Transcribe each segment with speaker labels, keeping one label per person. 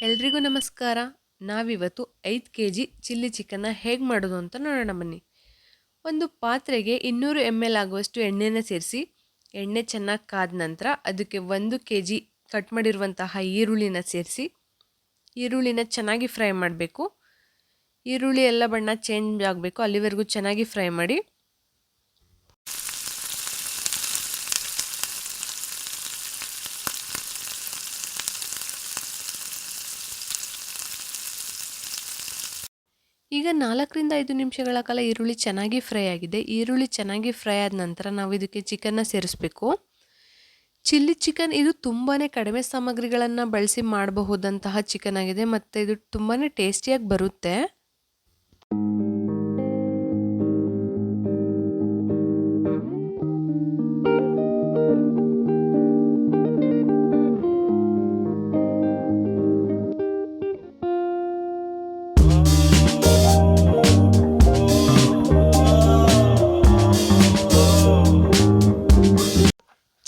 Speaker 1: ಎಲ್ರಿಗೂ ನಮಸ್ಕಾರ. ನಾವಿವತ್ತು 5 ಕೆಜಿ ಚಿಲ್ಲಿ ಚಿಕನ್ನ ಹೇಗೆ ಮಾಡೋದು ಅಂತ ನೋಡೋಣ ಬನ್ನಿ. ಒಂದು ಪಾತ್ರೆಗೆ 200 ml ಆಗುವಷ್ಟು ಎಣ್ಣೆನ ಸೇರಿಸಿ, ಎಣ್ಣೆ ಚೆನ್ನಾಗಿ ಕಾದ ನಂತರ ಅದಕ್ಕೆ 1 ಕೆಜಿ ಕಟ್ ಮಾಡಿರುವಂತಹ ಈರುಳ್ಳಿನ ಸೇರಿಸಿ, ಈರುಳ್ಳಿನ ಚೆನ್ನಾಗಿ ಫ್ರೈ ಮಾಡಬೇಕು. ಈರುಳ್ಳಿ ಎಲ್ಲ ಬಣ್ಣ ಚೇಂಜ್ ಆಗಬೇಕು, ಅಲ್ಲಿವರೆಗೂ ಚೆನ್ನಾಗಿ ಫ್ರೈ ಮಾಡಿ. ಈಗ 4ರಿಂದ 5 ನಿಮಿಷಗಳ ಕಾಲ ಈರುಳ್ಳಿ ಚೆನ್ನಾಗಿ ಫ್ರೈ ಆಗಿದೆ. ಈರುಳ್ಳಿ ಚೆನ್ನಾಗಿ ಫ್ರೈ ಆದ ನಂತರ ನಾವು ಇದಕ್ಕೆ ಚಿಕನ್ನ ಸೇರಿಸಬೇಕು. ಚಿಲ್ಲಿ ಚಿಕನ್ ಇದು ತುಂಬಾ ಕಡಿಮೆ ಸಾಮಗ್ರಿಗಳನ್ನು ಬಳಸಿ ಮಾಡಬಹುದಂತಹ ಚಿಕನ್ ಆಗಿದೆ ಮತ್ತು ಇದು ತುಂಬಾ ಟೇಸ್ಟಿಯಾಗಿ ಬರುತ್ತೆ.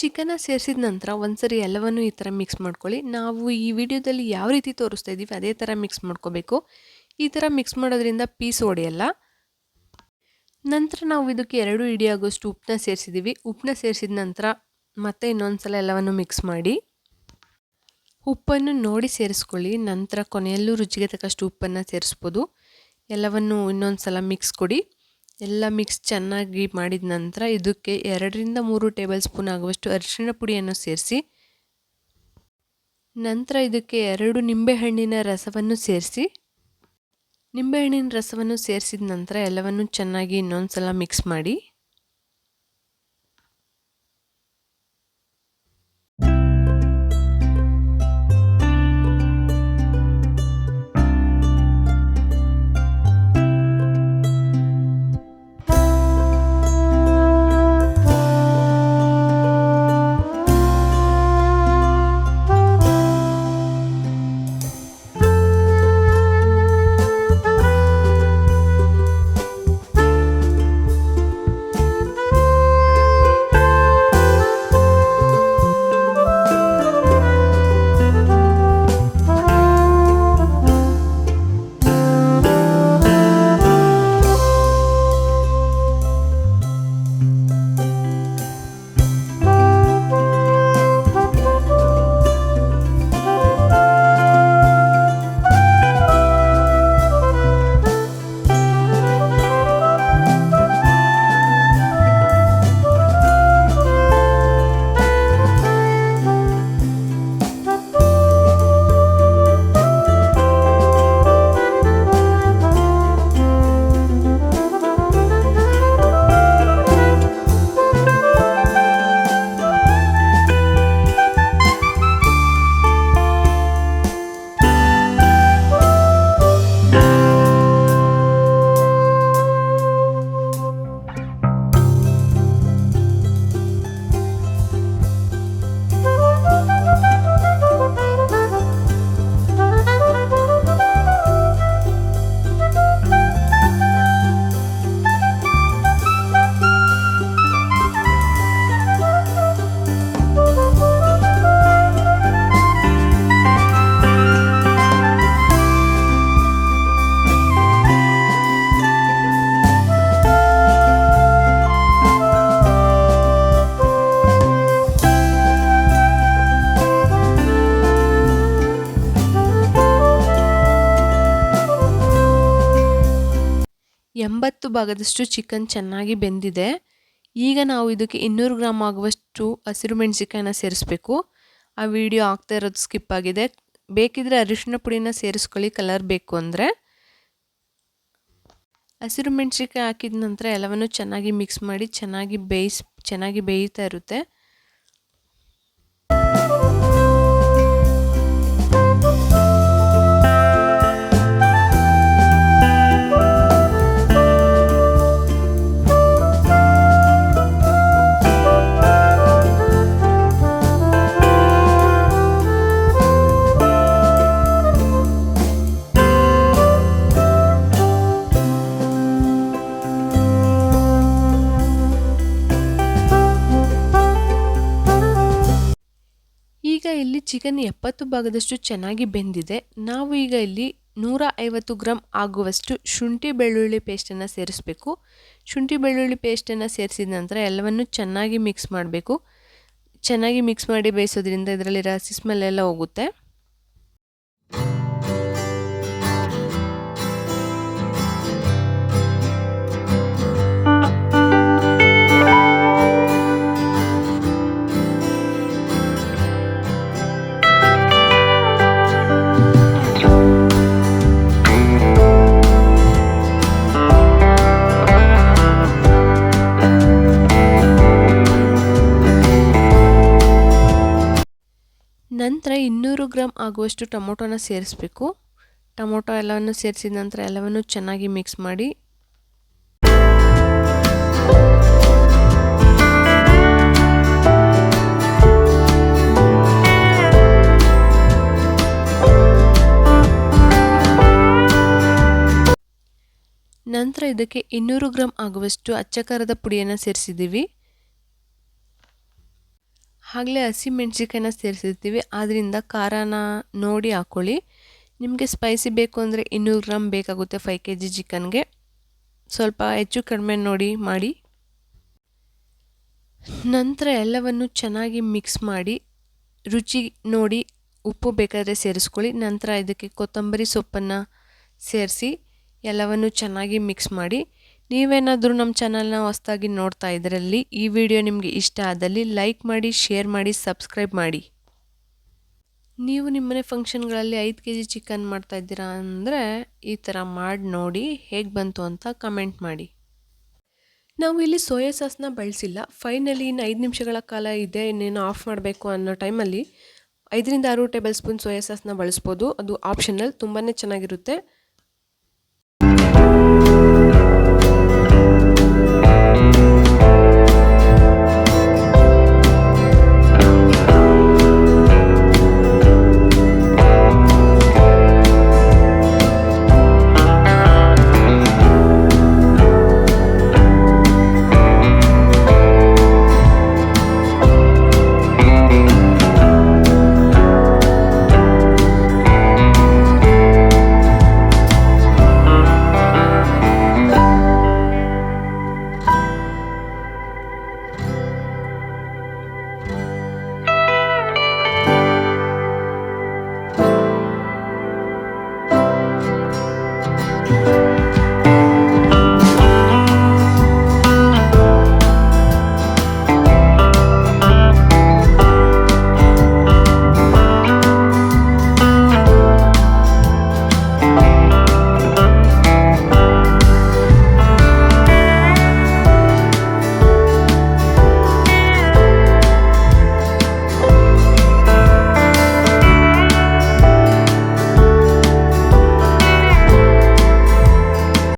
Speaker 1: ಚಿಕನ್ನ ಸೇರಿಸಿದ ನಂತರ ಒಂದ್ಸರಿ ಎಲ್ಲವನ್ನು ಈ ಥರ ಮಿಕ್ಸ್ ಮಾಡ್ಕೊಳ್ಳಿ. ನಾವು ಈ ವಿಡಿಯೋದಲ್ಲಿ ಯಾವ ರೀತಿ ತೋರಿಸ್ತಾ ಇದ್ದೀವಿ ಅದೇ ಥರ ಮಿಕ್ಸ್ ಮಾಡ್ಕೋಬೇಕು. ಈ ಥರ ಮಿಕ್ಸ್ ಮಾಡೋದ್ರಿಂದ ಪೀಸ್ ಒಡೆಯಲ್ಲ. ನಂತರ ನಾವು ಇದಕ್ಕೆ 2 ಹಿಡಿಯಾಗೋಷ್ಟು ಉಪ್ಪನ್ನ ಸೇರಿಸಿದ್ದೀವಿ. ಉಪ್ಪನ್ನ ಸೇರಿಸಿದ ನಂತರ ಮತ್ತೆ ಇನ್ನೊಂದು ಸಲ ಎಲ್ಲವನ್ನು ಮಿಕ್ಸ್ ಮಾಡಿ. ಉಪ್ಪನ್ನು ನೋಡಿ ಸೇರಿಸ್ಕೊಳ್ಳಿ. ನಂತರ ಕೊನೆಯಲ್ಲೂ ರುಚಿಗೆ ತಕ್ಕಷ್ಟು ಉಪ್ಪನ್ನು ಸೇರಿಸ್ಬೋದು. ಎಲ್ಲವನ್ನು ಇನ್ನೊಂದು ಸಲ ಮಿಕ್ಸ್ ಕೊಡಿ. ಎಲ್ಲ ಮಿಕ್ಸ್ ಚೆನ್ನಾಗಿ ಮಾಡಿದ ನಂತರ ಇದಕ್ಕೆ 2ರಿಂದ 3 ಟೇಬಲ್ ಸ್ಪೂನ್ ಆಗುವಷ್ಟು ಅರಿಶಿಣ ಪುಡಿಯನ್ನು ಸೇರಿಸಿ, ನಂತರ ಇದಕ್ಕೆ 2 ನಿಂಬೆಹಣ್ಣಿನ ರಸವನ್ನು ಸೇರಿಸಿ, ನಿಂಬೆಹಣ್ಣಿನ ರಸವನ್ನು ಸೇರಿಸಿದ ನಂತರ ಎಲ್ಲವನ್ನು ಚೆನ್ನಾಗಿ ಇನ್ನೊಂದು ಸಲ ಮಿಕ್ಸ್ ಮಾಡಿ. ಭಾಗದಷ್ಟು ಚಿಕನ್ ಚೆನ್ನಾಗಿ ಬೆಂದಿದೆ. ಈಗ ನಾವು ಇದಕ್ಕೆ 200 ಗ್ರಾಮ್ ಆಗುವಷ್ಟು ಹಸಿರು ಮೆಣಸಿಕಾಯಿನ ಸೇರಿಸಬೇಕು. ಆ ವಿಡಿಯೋ ಆಗ್ತಾ ಇರೋದು ಸ್ಕಿಪ್ ಆಗಿದೆ. ಬೇಕಿದ್ರೆ ಅರಿಶಿನ ಪುಡಿನ ಸೇರಿಸ್ಕೊಳ್ಳಿ ಕಲರ್ ಬೇಕು ಅಂದರೆ. ಹಸಿರು ಮೆಣಸಿಕಾಯಿ ಹಾಕಿದ ನಂತರ ಎಲ್ಲವನ್ನು ಚೆನ್ನಾಗಿ ಮಿಕ್ಸ್ ಮಾಡಿ ಚೆನ್ನಾಗಿ ಬೇಯ್ತಾ ಇರುತ್ತೆ. ಚಿಕನ್ 70 ಭಾಗದಷ್ಟು ಚೆನ್ನಾಗಿ ಬೆಂದಿದೆ. ನಾವು ಈಗ ಇಲ್ಲಿ 150 ಗ್ರಾಮ್ ಆಗುವಷ್ಟು ಶುಂಠಿ ಬೆಳ್ಳುಳ್ಳಿ ಪೇಸ್ಟನ್ನು ಸೇರಿಸಬೇಕು. ಶುಂಠಿ ಬೆಳ್ಳುಳ್ಳಿ ಪೇಸ್ಟನ್ನು ಸೇರಿಸಿದ ನಂತರ ಎಲ್ಲವನ್ನು ಚೆನ್ನಾಗಿ ಮಿಕ್ಸ್ ಮಾಡಬೇಕು. ಚೆನ್ನಾಗಿ ಮಿಕ್ಸ್ ಮಾಡಿ ಬೇಯಿಸೋದ್ರಿಂದ ಇದರಲ್ಲಿರೋ ಹಸಿ ಸ್ಮೆಲ್ ಎಲ್ಲ ಹೋಗುತ್ತೆ. ನಂತರ 200 ಗ್ರಾಮ್ ಆಗುವಷ್ಟು ಟೊಮೊಟೊನ ಸೇರಿಸಬೇಕು. ಟೊಮೊಟೊ ಎಲ್ಲವನ್ನು ಸೇರಿಸಿದ ನಂತರ ಎಲ್ಲವನ್ನು ಚೆನ್ನಾಗಿ ಮಿಕ್ಸ್ ಮಾಡಿ. ನಂತರ ಇದಕ್ಕೆ 200 ಗ್ರಾಮ್ ಆಗುವಷ್ಟು ಅಚ್ಚ ಖಾರದ ಪುಡಿಯನ್ನು ಸೇರಿಸಿದ್ದೀವಿ. ಆಗಲೇ ಹಸಿ ಮೆಣಸಿಕಾಯಿನ ಸೇರಿಸಿರ್ತೀವಿ, ಆದ್ದರಿಂದ ಖಾರನ ನೋಡಿ ಹಾಕ್ಕೊಳ್ಳಿ. ನಿಮಗೆ ಸ್ಪೈಸಿ ಬೇಕು ಅಂದರೆ 200 ಗ್ರಾಮ್ ಬೇಕಾಗುತ್ತೆ 5 kg ಚಿಕನ್ಗೆ. ಸ್ವಲ್ಪ ಹೆಚ್ಚು ಕಡಿಮೆ ನೋಡಿ ಮಾಡಿ. ನಂತರ ಎಲ್ಲವನ್ನು ಚೆನ್ನಾಗಿ ಮಿಕ್ಸ್ ಮಾಡಿ ರುಚಿ ನೋಡಿ ಉಪ್ಪು ಬೇಕಾದರೆ ಸೇರಿಸ್ಕೊಳ್ಳಿ. ನಂತರ ಇದಕ್ಕೆ ಕೊತ್ತಂಬರಿ ಸೊಪ್ಪನ್ನು ಸೇರಿಸಿ ಎಲ್ಲವನ್ನು ಚೆನ್ನಾಗಿ ಮಿಕ್ಸ್ ಮಾಡಿ. ನೀವೇನಾದರೂ ನಮ್ಮ ಚಾನಲ್ನ ಹೊಸದಾಗಿ ನೋಡ್ತಾ ಇದರಲ್ಲಿ ಈ ವಿಡಿಯೋ ನಿಮಗೆ ಇಷ್ಟ ಆದಲ್ಲಿ ಲೈಕ್ ಮಾಡಿ, ಶೇರ್ ಮಾಡಿ, ಸಬ್ಸ್ಕ್ರೈಬ್ ಮಾಡಿ. ನೀವು ನಿಮ್ಮನೆ ಫಂಕ್ಷನ್ಗಳಲ್ಲಿ 5 kg ಚಿಕನ್ ಮಾಡ್ತಾ ಇದ್ದೀರಾ ಅಂದರೆ ಈ ಥರ ಮಾಡಿ ನೋಡಿ ಹೇಗೆ ಬಂತು ಅಂತ ಕಮೆಂಟ್ ಮಾಡಿ. ನಾವು ಇಲ್ಲಿ ಸೋಯಾ ಸಾಸ್ನ ಬಳಸಿಲ್ಲ. ಫೈನಲಿ ಇನ್ನು 5 ನಿಮಿಷಗಳ ಕಾಲ ಇದೆ, ಇನ್ನೇನು ಆಫ್ ಮಾಡಬೇಕು ಅನ್ನೋ ಟೈಮಲ್ಲಿ 5 ರಿಂದ 6 ಟೇಬಲ್ ಸ್ಪೂನ್ ಸೋಯಾ ಸಾಸ್ನ ಬಳಸ್ಬೋದು. ಅದು ಆಪ್ಷನಲ್, ತುಂಬಾ ಚೆನ್ನಾಗಿರುತ್ತೆ.